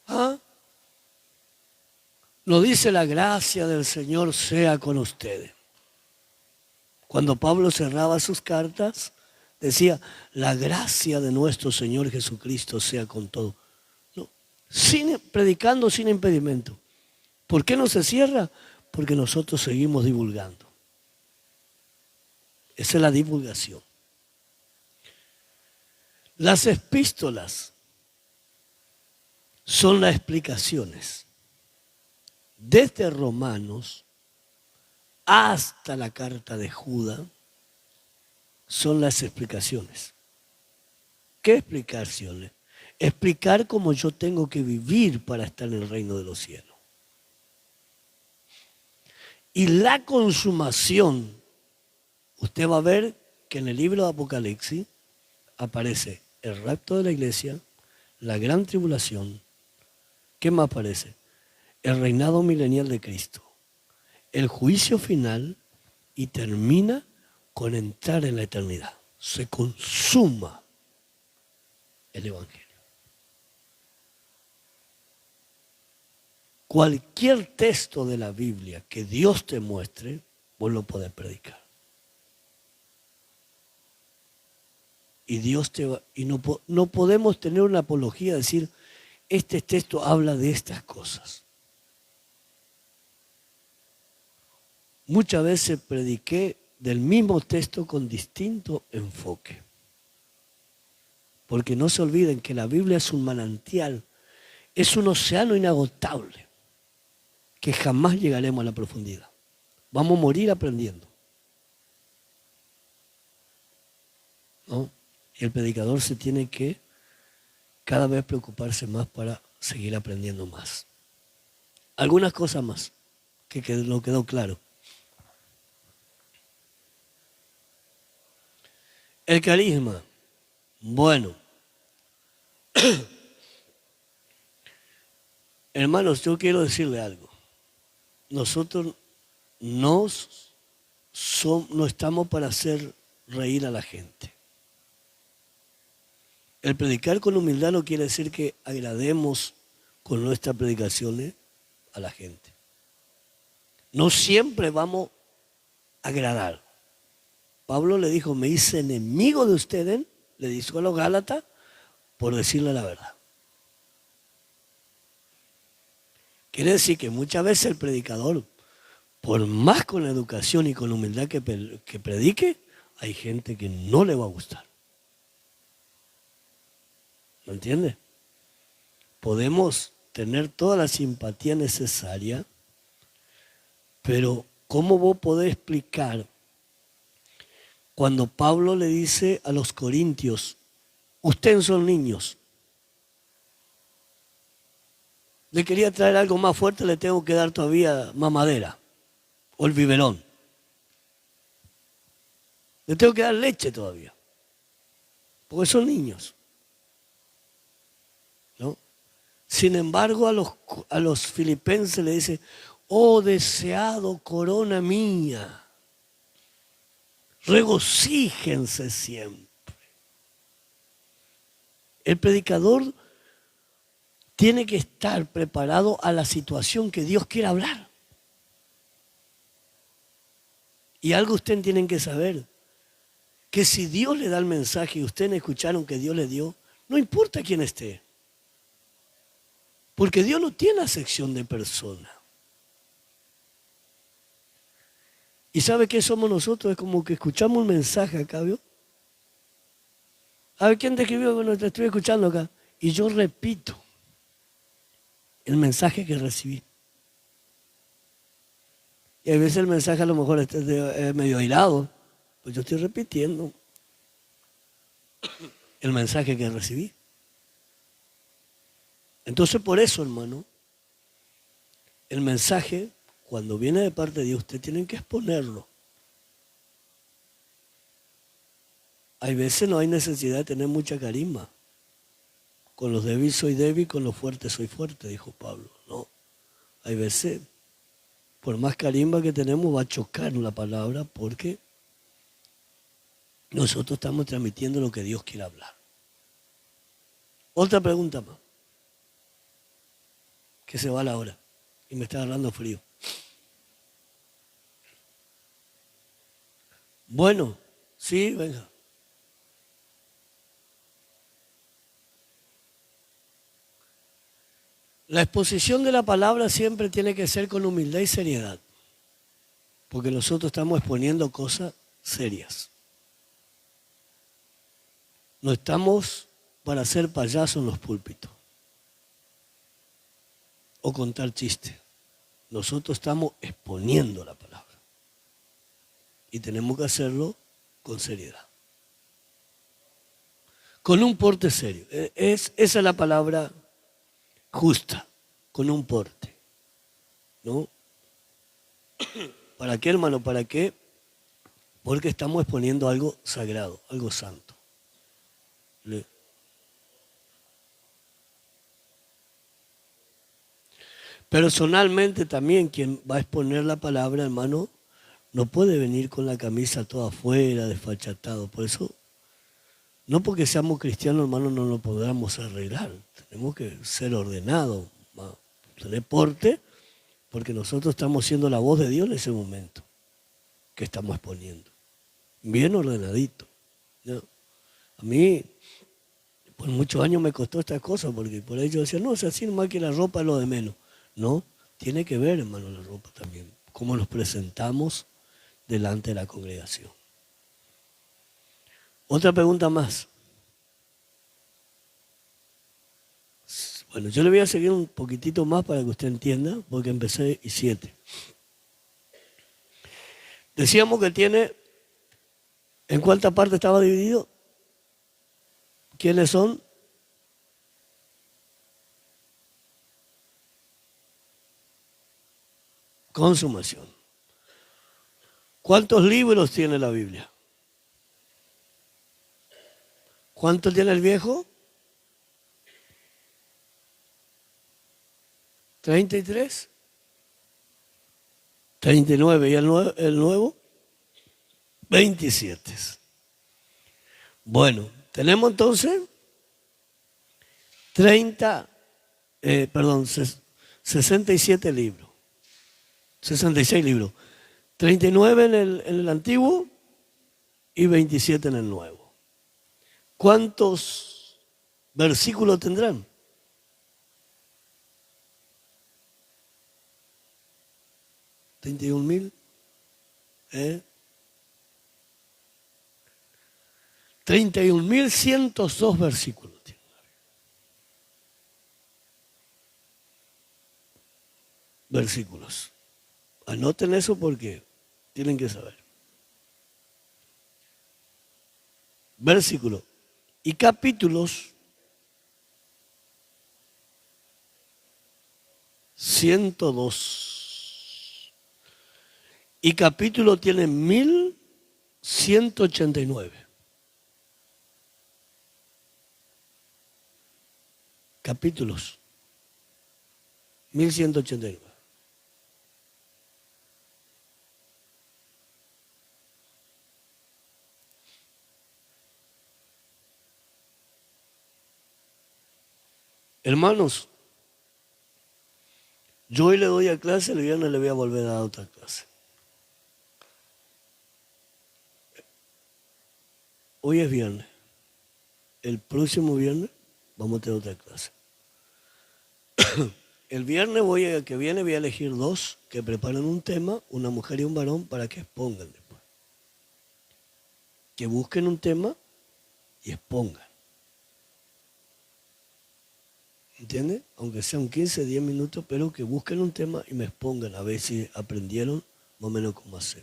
¿Ah? Nos dice la gracia del Señor sea con ustedes. Cuando Pablo cerraba sus cartas, decía, la gracia de nuestro Señor Jesucristo sea con todos. No, predicando sin impedimento. ¿Por qué no se cierra? Porque nosotros seguimos divulgando. Esa es la divulgación. Las epístolas son las explicaciones. Desde Romanos hasta la carta de Judas son las explicaciones. ¿Qué explicaciones? Explicar cómo yo tengo que vivir para estar en el reino de los cielos. Y la consumación, usted va a ver que en el libro de Apocalipsis aparece el rapto de la iglesia, la gran tribulación. ¿Qué más aparece? El reinado milenial de Cristo, el juicio final y termina con entrar en la eternidad. Se consuma el Evangelio. Cualquier texto de la Biblia que Dios te muestre, vos lo podés predicar. Y Dios te va, y no podemos tener una apología de decir este texto habla de estas cosas. Muchas veces prediqué del mismo texto con distinto enfoque. Porque no se olviden que la Biblia es un manantial, es un océano inagotable, que jamás llegaremos a la profundidad. Vamos a morir aprendiendo, ¿no? Y el predicador se tiene que cada vez preocuparse más para seguir aprendiendo más. Algunas cosas más, que no quedó claro. El carisma. Bueno, hermanos, yo quiero decirle algo. Nosotros no estamos para hacer reír a la gente. El predicar con humildad no quiere decir que agrademos con nuestras predicaciones a la gente. No siempre vamos a agradar. Pablo le dijo, me hice enemigo de ustedes, le dijo a los Gálatas, por decirle la verdad. Quiere decir que muchas veces el predicador, por más con la educación y con la humildad que predique, hay gente que no le va a gustar. ¿Lo entiende? Podemos tener toda la simpatía necesaria, pero ¿cómo vos podés explicar cuando Pablo le dice a los corintios, ustedes son niños? Le quería traer algo más fuerte, le tengo que dar todavía más madera, o el biberón. Le tengo que dar leche todavía, porque son niños, ¿no? Sin embargo, a los filipenses le dice, oh deseado corona mía, regocíjense siempre. El predicador tiene que estar preparado a la situación que Dios quiere hablar. Y algo ustedes tienen que saber, que si Dios le da el mensaje y ustedes escucharon que Dios le dio, no importa quién esté. Porque Dios no tiene acepción de persona. ¿Y sabe qué somos nosotros? Es como que escuchamos un mensaje acá, ¿vio? A ver, ¿quién te escribió? Bueno, te estoy escuchando acá. Y yo repito el mensaje que recibí. Y a veces el mensaje a lo mejor es medio airado, pues yo estoy repitiendo el mensaje que recibí. Entonces por eso, hermano, el mensaje, cuando viene de parte de Dios, ustedes tienen que exponerlo. Hay veces no hay necesidad de tener mucha carisma. Con los débiles soy débil, con los fuertes soy fuerte, dijo Pablo. No, hay veces, por más carisma que tenemos, va a chocar la palabra porque nosotros estamos transmitiendo lo que Dios quiere hablar. Otra pregunta más, que se va la hora y me está agarrando frío. Bueno, sí, venga. La exposición de la palabra siempre tiene que ser con humildad y seriedad, porque nosotros estamos exponiendo cosas serias. No estamos para hacer payasos en los púlpitos o contar chistes. Nosotros estamos exponiendo la palabra y tenemos que hacerlo con seriedad, con un porte serio. Esa es la palabra justa, con un porte, ¿no? ¿Para qué, hermano? ¿Para qué? Porque estamos exponiendo algo sagrado, algo santo. Personalmente también quien va a exponer la palabra, hermano, no puede venir con la camisa toda afuera, desfachatado. Por eso, no porque seamos cristianos, hermano, no lo podamos arreglar. Tenemos que ser ordenados, tener porte, porque nosotros estamos siendo la voz de Dios en ese momento que estamos exponiendo. Bien ordenadito, ¿no? A mí, Por muchos años me costó esta cosa, porque por ahí yo decía, no, es así nomás que la ropa es lo de menos. No, tiene que ver, hermano, la ropa también. Cómo nos presentamos delante de la congregación. Otra pregunta más. Bueno, yo le voy a seguir un poquitito más para que usted entienda, porque empecé y 7. Decíamos que tiene, ¿en cuánta parte estaba dividido? ¿Quiénes son? Consumación. ¿Cuántos libros tiene la Biblia? ¿Cuánto tiene el viejo? 33. 39. ¿Y el nuevo? 27. Bueno, tenemos entonces 67 libros. 66 libros. 39 en el antiguo y 27 en el nuevo. ¿Cuántos versículos tendrán? 31.000. 31.102 versículos. Versículos. Anoten eso porque tienen que saber. Versículos. Y capítulos 102. Y capítulo tiene 1.189. Capítulos. 1.189. Hermanos, yo hoy le doy a clase, el viernes le voy a volver a dar otra clase. Hoy es viernes. El próximo viernes vamos a tener otra clase. El viernes que viene voy a elegir 2 que preparen un tema, una mujer y un varón, para que expongan después. Que busquen un tema y expongan. ¿Entiendes? Aunque sean 15, 10 minutos, pero que busquen un tema y me expongan a ver si aprendieron más o menos cómo hacer.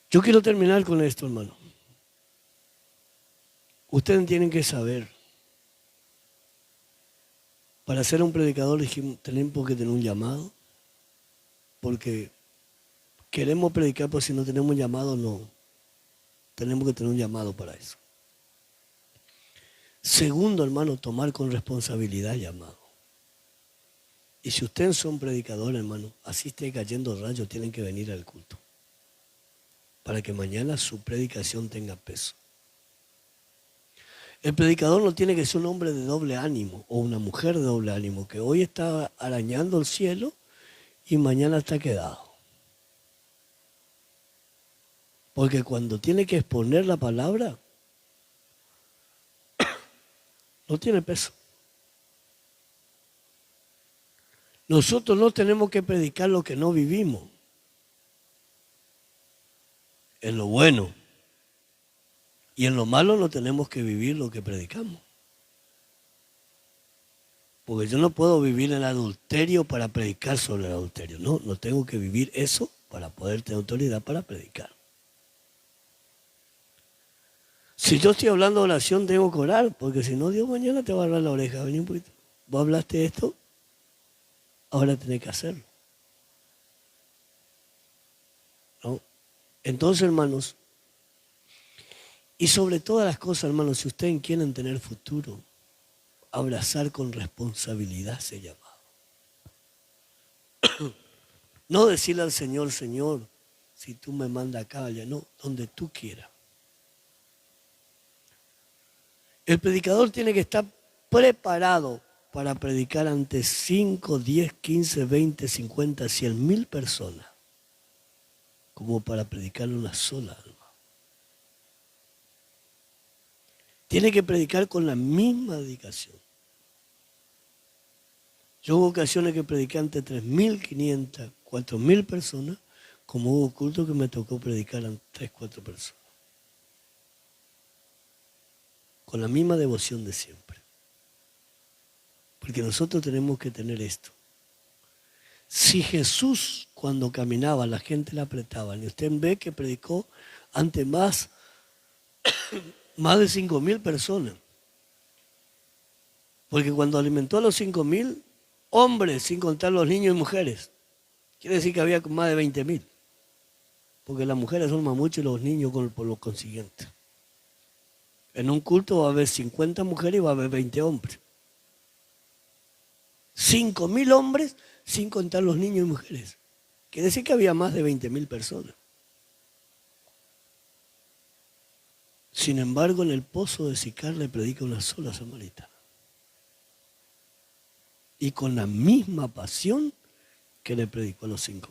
Yo quiero terminar con esto, hermano. Ustedes tienen que saber, para ser un predicador tenemos que tener un llamado, porque queremos predicar, pero si no tenemos un llamado, no. Tenemos que tener un llamado para eso. Segundo, hermano, tomar con responsabilidad el llamado. Y si ustedes son predicadores, hermano, así esté cayendo rayos, tienen que venir al culto, para que mañana su predicación tenga peso. El predicador no tiene que ser un hombre de doble ánimo o una mujer de doble ánimo, que hoy está arañando el cielo y mañana está quedado. Porque cuando tiene que exponer la palabra, no tiene peso. Nosotros no tenemos que predicar lo que no vivimos. En lo bueno. Y en lo malo no tenemos que vivir lo que predicamos. Porque yo no puedo vivir el adulterio para predicar sobre el adulterio. No tengo que vivir eso para poder tener autoridad para predicar. Si yo estoy hablando de oración, tengo que orar, porque si no, Dios mañana te va a agarrar la oreja. Vení un poquito. Vos hablaste esto, ahora tenés que hacerlo. ¿No? Entonces, hermanos, y sobre todas las cosas, hermanos, si ustedes quieren tener futuro, abrazar con responsabilidad ese llamado. No decirle al Señor, Señor, si tú me mandas acá, allá, no, donde tú quieras. El predicador tiene que estar preparado para predicar ante 5, 10, 15, 20, 50, 100.000 personas, como para predicarle una sola alma. Tiene que predicar con la misma dedicación. Yo hubo ocasiones que prediqué ante 3.500, 4.000 personas, como hubo culto que me tocó predicar ante 3, 4 personas. Con la misma devoción de siempre. Porque nosotros tenemos que tener esto. Si Jesús cuando caminaba la gente le apretaba, y usted ve que predicó ante más de 5.000 personas. Porque cuando alimentó a los 5.000 hombres, sin contar los niños y mujeres, quiere decir que había más de 20.000. Porque las mujeres son más mucho y los niños por lo consiguiente. En un culto va a haber 50 mujeres y va a haber 20 hombres. 5.000 hombres sin contar los niños y mujeres. Quiere decir que había más de 20.000 personas. Sin embargo, en el pozo de Sicar le predica una sola samaritana. Y con la misma pasión que le predicó a los 5.000.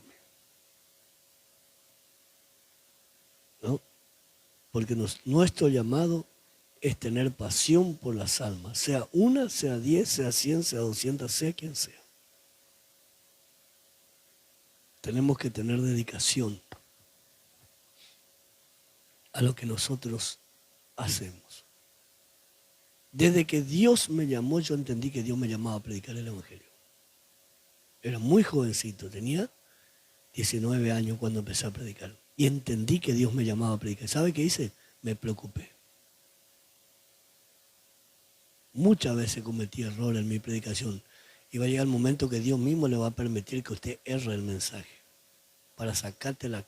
¿No? Porque nuestro llamado es tener pasión por las almas, sea una, sea 10, sea 100, sea 200, sea quien sea. Tenemos que tener dedicación a lo que nosotros hacemos. Desde que Dios me llamó, yo entendí que Dios me llamaba a predicar el Evangelio. Era muy jovencito, tenía 19 años cuando empecé a predicar. Y entendí que Dios me llamaba a predicar. ¿Sabe qué hice? Me preocupé. Muchas veces cometí errores en mi predicación. Y va a llegar el momento que Dios mismo le va a permitir que usted erre el mensaje para sacarte la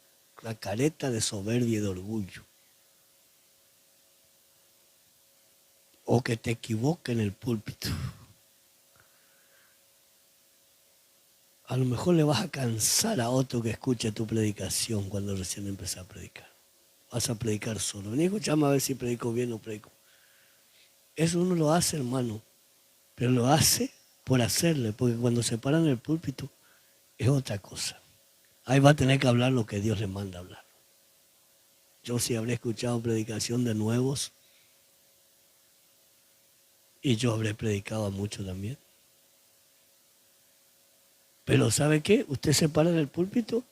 careta de soberbia y de orgullo. O que te equivoque en el púlpito. A lo mejor le vas a cansar a otro que escuche tu predicación cuando recién empecé a predicar. Vas a predicar solo. Vení, escuchame a ver si predico bien o predico. Eso uno lo hace, hermano, pero lo hace por hacerle, porque cuando se para en el púlpito es otra cosa. Ahí va a tener que hablar lo que Dios le manda hablar. Yo sí habré escuchado predicación de nuevos y yo habré predicado a muchos también. Pero ¿sabe qué? Usted se para en el púlpito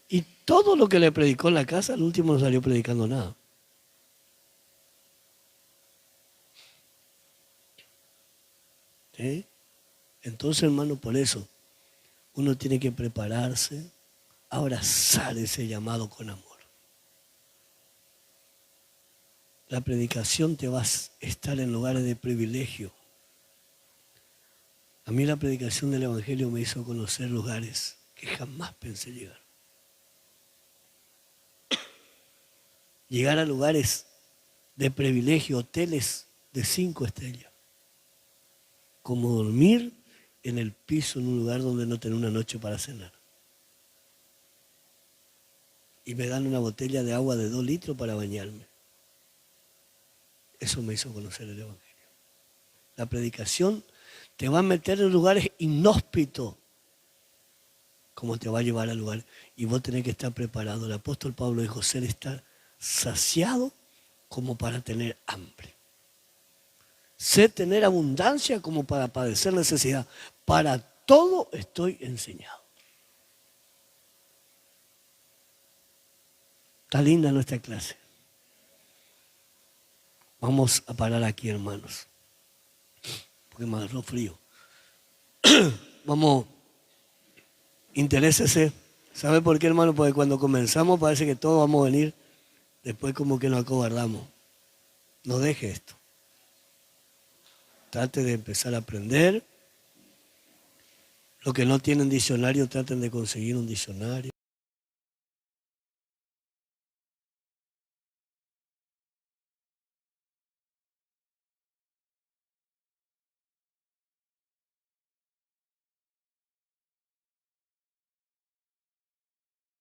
y todo lo que le predicó en la casa, al último no salió predicando nada. ¿Sí? Entonces, hermano, por eso uno tiene que prepararse, abrazar ese llamado con amor. La predicación te va a estar en lugares de privilegio. A mí la predicación del Evangelio me hizo conocer lugares que jamás pensé llegar. Llegar a lugares de privilegio, hoteles de 5 estrellas. Como dormir en el piso en un lugar donde no tenía una noche para cenar. Y me dan una botella de agua de 2 litros para bañarme. Eso me hizo conocer el Evangelio. La predicación te va a meter en lugares inhóspitos, como te va a llevar a lugares. Y vos tenés que estar preparado. El apóstol Pablo dijo, ser estar saciado como para tener hambre. Sé tener abundancia como para padecer necesidad. Para todo estoy enseñado. Está linda nuestra clase. Vamos a parar aquí, hermanos. Porque me agarró frío. Vamos, interésese. ¿Sabe por qué, hermano? Porque cuando comenzamos parece que todos vamos a venir. Después como que nos acobardamos. No deje esto. Trate de empezar a aprender. Los que no tienen diccionario, traten de conseguir un diccionario.